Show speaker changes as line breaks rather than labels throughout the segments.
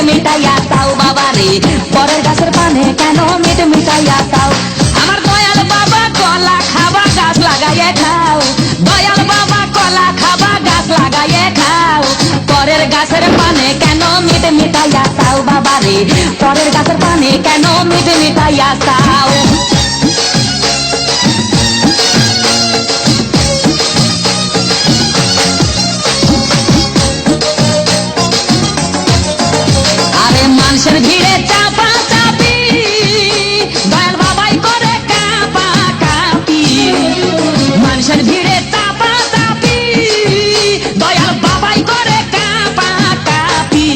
মিটাইয়া চাও বাবা রে, পরের গাছের পানে কেন মিট মিটাইয়া চাও। আমার দয়াল বাবা কলা খাবা গাছ লাগাইয়ে খাও, দয়াল বাবা কলা খাবা গাছ লাগাইয়ে খাও, পরের গাছের পানে কেন মিট মিটাইয়া চাও বাবা রে, পরের গাছের পানে কেন মিট মিটাইয়া চাও। আরে মানুষের ভিড়ে চাপা চাপি, দয়াল বাবাই করে কাপা কাপি, মানুষের ভিড়ে চাপা চাপি, দয়াল বাবাই করে কাপা কাপি।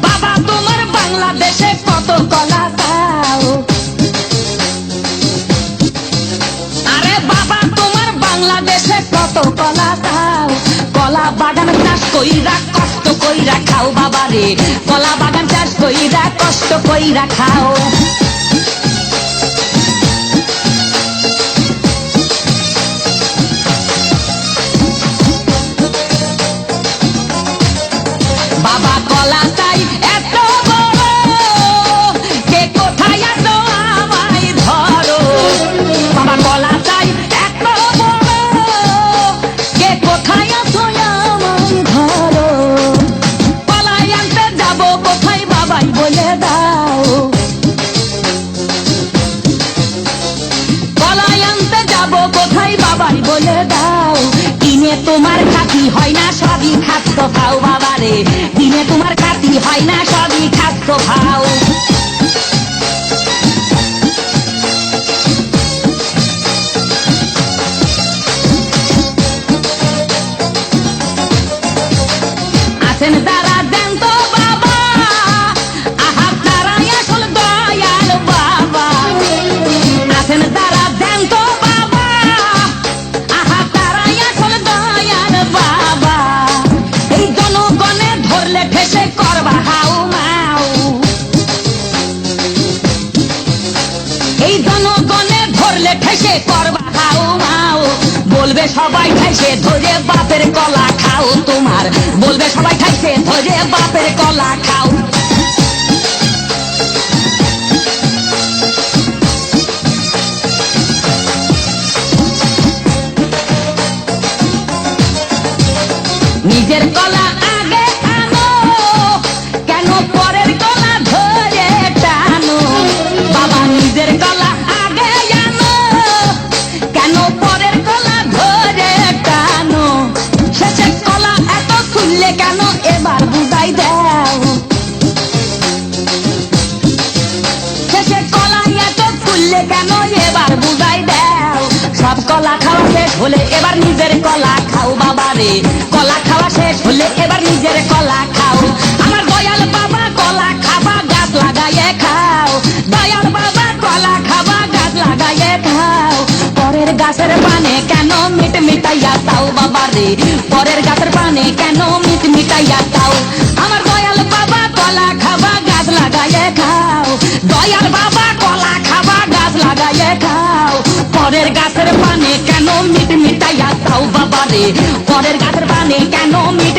বাবা তোমার বাংলাদেশে কত কলা চাও, আরে বাবা তোমার বাংলাদেশে কত কলা চাও, কলা বাগান চাষ কইরা কষ্ট কইরা খাও বাবা রে, কলা বাগান চাষ কইরা কষ্ট কইরা খাও। বাবা কলা চাই এত বড়, কে কোথায় আছো আমায় ধরো, বাবা কলা চাই এত বড়, কে কোথায় আছো আমায় ধরো, কলাই আনতে যাবো কোথায় বাবাই বলে দাও, কলাই আনতে যাবো কোথায় বাবাই বলে দাও। দিনে তোমার খাতি হয় না সবই খাদ্য খাও বাবা রে, দিনে তোমার খাতি হয় না সবই খাদ্য খাও। আছেন যারা দেন তো বাবা, আহা তারাই আসল দয়াল বাবা, আছেন যারা দেন তো বাবা, আহা তারাই আসল দয়াল বাবা। এই জনগণে ধরলে ঠেসে করবা হাউ মাউ, এই জনগণে ধরলে ঠেসে করবা হাউ মাউ, বলবে সবাই ঠাইছে ধরে বাপের কলা খাও তোমার, বলবে সবাই ঠাইছে ধরে বাপের কলা খাও। নিজের কলা আগে আনো, কেন পরের কলা ধরে টানো, বাবা নিজের কলা আগে আনো, কেন পরের কলা ধরে টানো, শেষে কলা এত খুললে কেন এবার বুঝাই দাও, শেষে কলা এত খুললে কেন এবার বুঝাই দাও। সব কলা খাওয়া শেষ হলে এবার নিজের কলা খাও বাবা রে, কলা খাওয়া শেষ হলে এবার নিজের কলা খাও। আমার দয়াল বাবা কলা খাবা গাছ লাগাইয়ে খাও, দয়াল বাবা কলা খাবা গাছ লাগাইয়ে খাও, পরের গাছের পানে কেন মিট মিটাইয়া চাও বাবা রে, পরের গাছের পানে কেন মিট মিটাইয়া চাও। আমার দয়াল বাবা কলা খাবা গাছ লাগাইয়ে খাও, দয়াল বাবা কলা খাবা গাছ লাগাইয়ে খাও, পরের গাছের পানে কেন মিট মিটাইয়া চাও বাবা রে, পরের গাছের পানে কেন মিট